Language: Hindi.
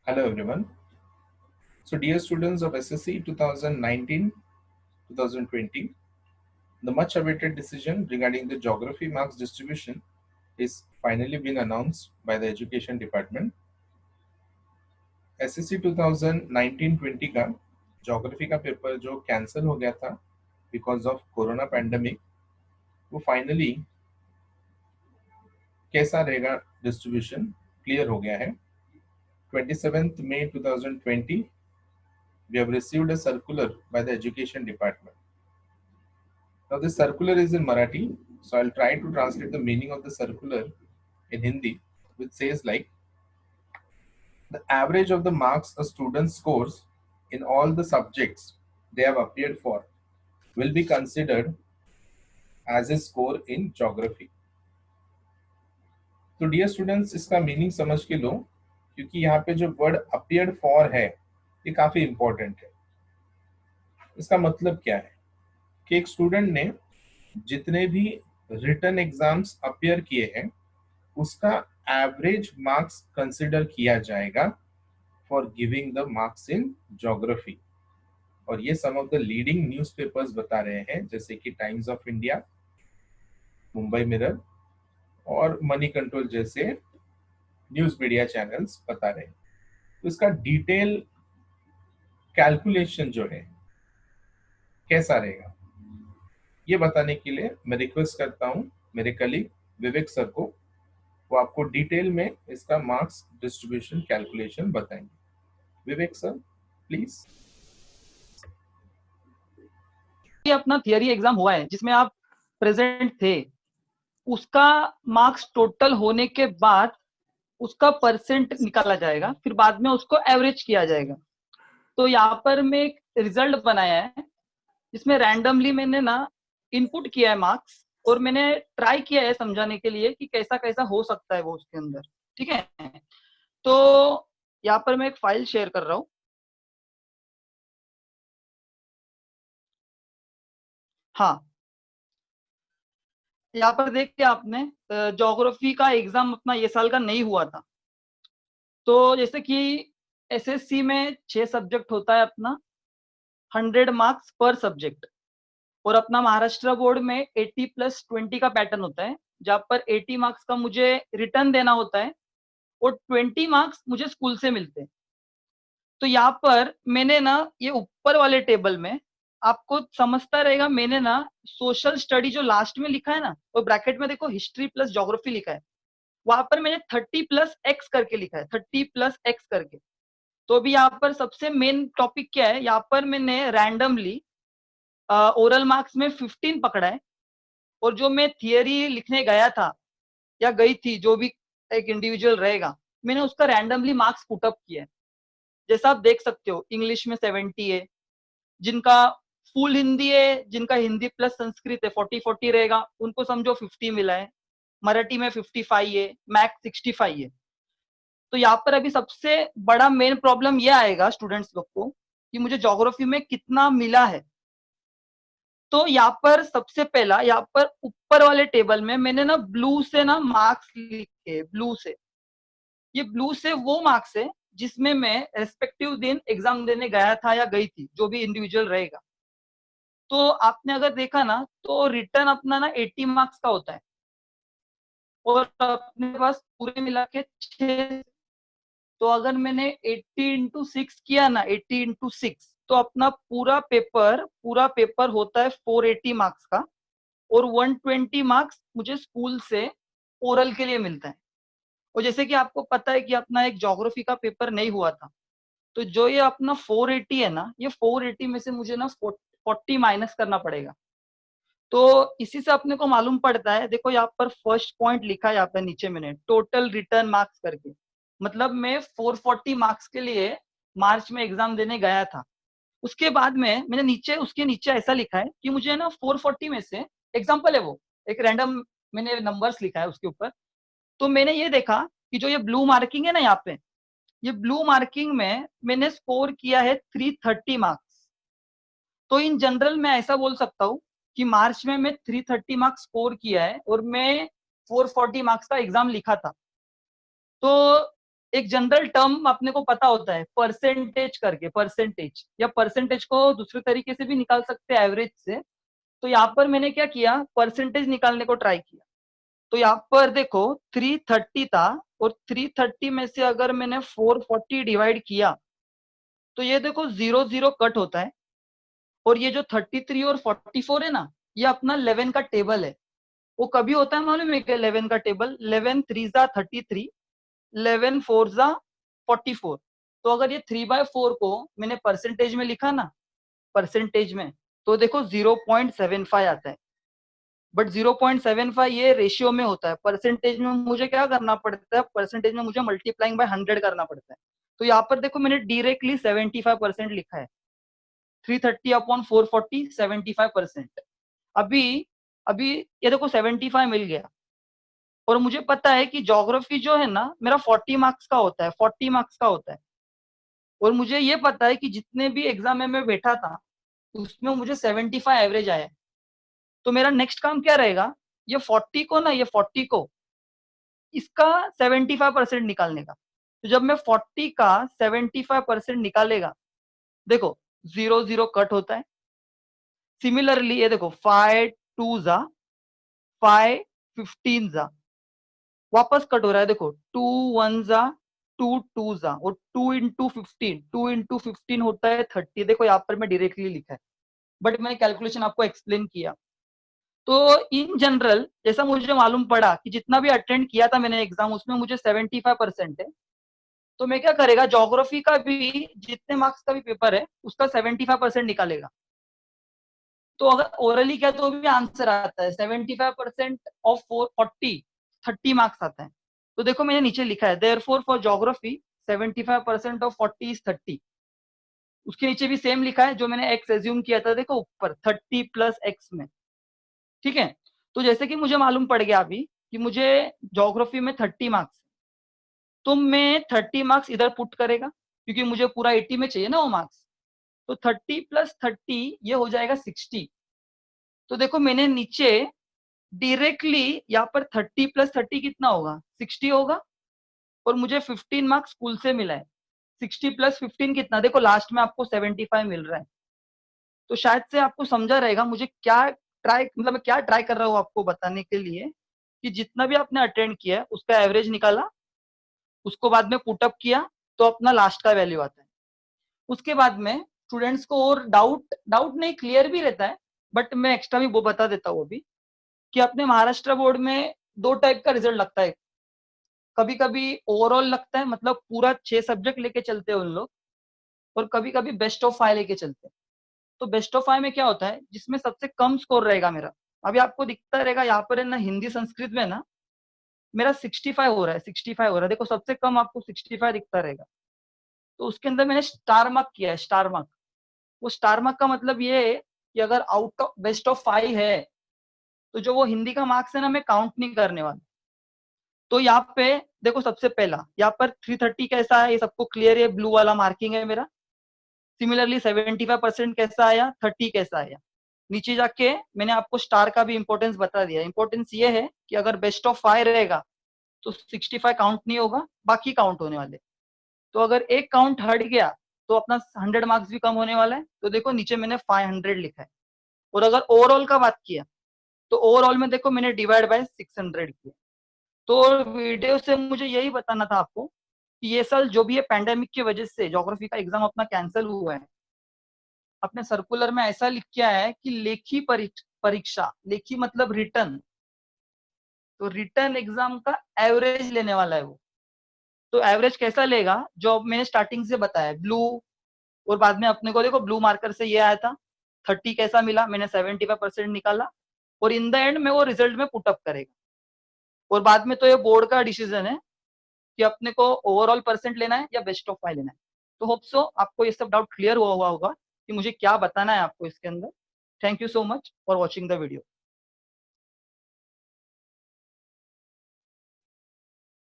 Hello everyone. So dear students of SSC 2019-2020, the much awaited decision regarding the geography marks distribution is finally been announced by the Education Department. SSC 2019-20 का geography का पेपर जो कैंसिल हो गया था बिकॉज ऑफ कोरोना पैंडमिक, वो फाइनली कैसा रहेगा डिस्ट्रीब्यूशन क्लियर हो गया है। 27th May 2020 we have received a circular by the Education Department. Now this circular is in Marathi, so I'll try to translate the meaning of the circular in Hindi, which says like, the average of the marks a student scores in all the subjects they have appeared for will be considered as a score in geography. तो डियर स्टूडेंट्स, इसका मीनिंग समझ के लो, क्योंकि यहाँ पे जो वर्ड अपियर्ड फॉर है ये काफी इंपॉर्टेंट है। इसका मतलब क्या है कि एक स्टूडेंट ने जितने भी रिटन एग्जाम्स अपियर किए हैं उसका एवरेज मार्क्स कंसिडर किया जाएगा for giving the marks in geography. और ये सम ऑफ द लीडिंग न्यूज़पेपर्स बता रहे हैं, जैसे कि times of India, Mumbai mirror और मनी कंट्रोल जैसे न्यूज मीडिया चैनल्स बता रहे हैं। तो इसका डिटेल कैलकुलेशन जो है कैसा रहेगा, ये बताने के लिए मैं रिक्वेस्ट करता हूं मेरे कलीग विवेक सर को, वो आपको डिटेल में इसका मार्क्स डिस्ट्रीब्यूशन कैलकुलेशन बताएंगे। विवेक सर प्लीज। ये अपना थियरी एग्जाम हुआ है जिसमें आप प्रेजेंट थे, उसका मार्क्स टोटल होने के बाद उसका परसेंट निकाला जाएगा, फिर बाद में उसको एवरेज किया जाएगा। तो यहाँ पर मैं एक रिजल्ट बनाया है जिसमें रैंडमली मैंने ना इनपुट किया है मार्क्स, और मैंने ट्राई किया है समझाने के लिए कि कैसा कैसा हो सकता है वो उसके अंदर। ठीक है, तो यहाँ पर मैं एक फाइल शेयर कर रहा हूँ। हाँ, यहाँ पर देखिए आपने ज्योग्राफी का एग्जाम अपना ये साल का नहीं हुआ था। तो जैसे कि एसएससी में 6 सब्जेक्ट होता है अपना, 100 मार्क्स पर सब्जेक्ट, और अपना महाराष्ट्र बोर्ड में 80+20 का पैटर्न होता है, जहाँ पर 80 मार्क्स का मुझे रिटर्न देना होता है और 20 मार्क्स मुझे स्कूल से मिलते हैं। तो यहाँ पर मैंने ना ये ऊपर वाले टेबल में आपको समझता रहेगा, मैंने ना सोशल स्टडी जो लास्ट में लिखा है ना, और ब्रैकेट में देखो हिस्ट्री प्लस ज्योग्राफी लिखा है, वहां पर मैंने 30+X करके लिखा है, 30+X करके। तो अभी यहाँ पर सबसे मेन टॉपिक क्या है, यहाँ पर मैंने रैंडमली ओरल मार्क्स में 15 पकड़ा है, और जो मैं थियरी लिखने गया था या गई थी, जो भी एक इंडिविजुअल रहेगा, मैंने उसका रैंडमली मार्क्स पुटअप किया है। जैसा आप देख सकते हो, इंग्लिश में 70 है, जिनका फुल हिंदी है, जिनका हिंदी प्लस संस्कृत है 40-40 रहेगा, उनको समझो 50 मिला है। मराठी में 55 है, मैथ 65 है। तो यहाँ पर अभी सबसे बड़ा मेन प्रॉब्लम ये आएगा स्टूडेंट्स लोग को कि मुझे ज्योग्राफी में कितना मिला है। तो यहाँ पर सबसे पहला, यहाँ पर ऊपर वाले टेबल में मैंने ना ब्लू से ना मार्क्स लिखे, ब्लू से। ये ब्लू से वो मार्क्स है जिसमें मैं रेस्पेक्टिव दिन एग्जाम देने गया था या गई थी, जो भी इंडिविजुअल रहेगा। तो आपने अगर देखा ना, तो रिटर्न अपना ना 80 मार्क्स का होता है, और अपने पास पूरे मिला के 6। तो अगर मैंने 80x6 किया ना, 80x6, तो अपना पूरा पेपर होता है 480 मार्क्स का, और 120 मार्क्स मुझे स्कूल से ओरल के लिए मिलता है। और जैसे कि आपको पता है कि अपना एक ज्योग्राफी का पेपर नहीं हुआ था, तो जो ये अपना 480 है ना, ये 480 में से मुझे ना 40 माइनस करना पड़ेगा। तो इसी से अपने को मालूम पड़ता है, देखो यहाँ पर फर्स्ट पॉइंट लिखा है यहाँ पर नीचे मैंने टोटल रिटर्न मार्क्स करके, मतलब मैं 440 मार्क्स के लिए मार्च में एग्जाम देने गया था। उसके बाद में मैंने नीचे, उसके नीचे ऐसा लिखा है कि मुझे ना 440 में से, एग्जाम्पल है वो, एक रैंडम मैंने नंबर्स लिखा है उसके ऊपर। तो मैंने ये देखा कि जो ये ब्लू मार्किंग है ना यहाँ पे, ये ब्लू मार्किंग में मैंने स्कोर किया है 330 मार्क्स। तो इन जनरल मैं ऐसा बोल सकता हूँ कि मार्च में मैं 330 मार्क्स स्कोर किया है, और मैं 440 मार्क्स का एग्जाम लिखा था। तो एक जनरल टर्म अपने को पता होता है परसेंटेज करके, परसेंटेज, या परसेंटेज को दूसरे तरीके से भी निकाल सकते हैं एवरेज से। तो यहाँ पर मैंने क्या किया, परसेंटेज निकालने को ट्राई किया। तो यहाँ पर देखो 330 था, और 330 में से अगर मैंने 440 डिवाइड किया तो ये देखो 0 0 कट होता है। और ये जो 33 और 44 है ना, ये अपना 11 का टेबल है। वो कभी होता है मालूम है क्या 11 का टेबल? 11 3 जा 33, 11 4 जा 44। तो अगर ये 3/4 को मैंने परसेंटेज में लिखा ना, परसेंटेज में, तो देखो 0.75 आता है। बट 0.75 ये रेशियो में होता है, परसेंटेज में मुझे क्या करना पड़ता है, परसेंटेज में मुझे मल्टीप्लाइंग बाय 100 करना पड़ता है। तो यहाँ पर देखो मैंने डायरेक्टली 75% लिखा है, 330/440 75%। अभी अभी ये देखो 75 मिल गया। और मुझे पता है कि ज्योग्राफी जो है ना मेरा 40 मार्क्स का होता है, 40 मार्क्स का होता है। और मुझे ये पता है कि जितने भी एग्जाम में मैं बैठा था उसमें मुझे 75 एवरेज आया है। तो मेरा नेक्स्ट काम क्या रहेगा, ये 40 को ना, ये 40 को इसका 75% निकालने का। तो जब मैं 40 का 75% निकालेगा, देखो 0 0 कट होता है। सिमिलरली ये देखो 5 2 जा 5 15 जा, वापस कट हो रहा है। देखो 2 1 जा 2 2 जा, और 2 इंटू 15, 2 इंटू 15 होता है 30। देखो यहाँ पर मैं डायरेक्टली लिखा है, बट मैंने कैलकुलेशन आपको एक्सप्लेन किया। तो इन जनरल जैसा मुझे मालूम पड़ा कि जितना भी अटेंड किया था मैंने एग्जाम, उसमें मुझे 75% है। तो मैं क्या करेगा, ज्योग्राफी का भी जितने मार्क्स का भी पेपर है उसका 75% निकालेगा। तो अगर ओरली क्या तो भी आंसर आता है 75% ऑफ 440, 30 मार्क्स आता है। तो देखो मैंने नीचे लिखा है therefore for geography 75% of 40 is 30। उसके नीचे भी सेम लिखा है जो मैंने एक्स एज्यूम किया था, देखो ऊपर 30 प्लस एक्स में। ठीक है। तो जैसे कि मुझे मालूम पड़ गया अभी कि मुझे ज्योग्राफी में 30 मार्क्स, तो मैं 30 मार्क्स इधर पुट करेगा क्योंकि मुझे पूरा 80 में चाहिए ना वो मार्क्स। तो 30 प्लस 30 ये हो जाएगा 60। तो देखो मैंने नीचे डायरेक्टली यहाँ पर 30 प्लस 30 कितना होगा, 60 होगा। और मुझे 15 मार्क्स स्कूल से मिला है। 60 प्लस 15 कितना, देखो लास्ट में आपको 75 मिल रहा है। तो शायद से आपको समझा रहेगा मुझे क्या ट्राई, मतलब मैं क्या ट्राई कर रहा हूँ आपको बताने के लिए, कि जितना भी आपने अटेंड किया है उसका एवरेज निकाला, उसको बाद में पुटअप किया, तो अपना लास्ट का वैल्यू आता है। उसके बाद में स्टूडेंट्स को और डाउट डाउट नहीं, क्लियर भी रहता है। बट मैं एक्स्ट्रा भी वो बता देता हूँ अभी, कि अपने महाराष्ट्र बोर्ड में दो टाइप का रिजल्ट लगता है। कभी कभी ओवरऑल लगता है, मतलब पूरा 6 सब्जेक्ट लेके चलते हैं उन लोग। और कभी कभी बेस्ट ऑफ 5 लेके चलते हैं। तो बेस्ट ऑफ 5 में क्या होता है, जिसमें सबसे कम स्कोर रहेगा मेरा, अभी आपको दिखता रहेगा यहाँ पर है ना, हिंदी संस्कृत में ना मेरा 65 हो रहा है, 65 हो रहा है। देखो सबसे कम आपको 65 दिखता रहेगा। तो उसके अंदर मैंने स्टार मार्क किया है, स्टार मार्क। वो स्टार मार्क का मतलब ये है कि अगर आउट ऑफ बेस्ट ऑफ 5 है तो जो वो हिंदी का मार्क्स है ना, मैं काउंट नहीं करने वाला। तो यहाँ पे देखो सबसे पहला यहाँ पर 330 कैसा है, ये सबको क्लियर है, ब्लू वाला मार्किंग है मेरा। सिमिलरली 75% कैसा आया, 30 कैसा आया। नीचे जाके मैंने आपको स्टार का भी इंपॉर्टेंस बता दिया। इंपॉर्टेंस ये है कि अगर बेस्ट ऑफ 5 रहेगा तो 65 काउंट नहीं होगा, बाकी काउंट होने वाले। तो अगर एक काउंट हट गया तो अपना 100 मार्क्स भी कम होने वाला है। तो देखो नीचे मैंने 500 लिखा है। और अगर ओवरऑल का बात किया तो ओवरऑल में देखो मैंने डिवाइड बाय 600 किया। तो वीडियो से मुझे यही बताना था आपको कि ये साल जो भी है पैंडेमिक की वजह से ज्योग्राफी का एग्जाम अपना कैंसिल हुआ है। अपने सर्कुलर में ऐसा लिख के आया है कि लेखी परीक्षा, लेखी मतलब रिटर्न, तो रिटर्न एग्जाम का एवरेज लेने वाला है वो। तो एवरेज कैसा लेगा, जो मैंने स्टार्टिंग से बताया, ब्लू। और बाद में अपने को देखो ब्लू मार्कर से ये आया था 30 कैसा मिला, मैंने 75% निकाला। और इन द एंड में वो रिजल्ट में पुटअप करेगा। और बाद में तो ये बोर्ड का डिसीजन है कि अपने को ओवरऑल परसेंट लेना है या बेस्ट ऑफ 5 लेना है। तो होप सो आपको ये सब डाउट क्लियर हुआ होगा कि मुझे क्या बताना है आपको इसके अंदर। Thank you so much for watching the video.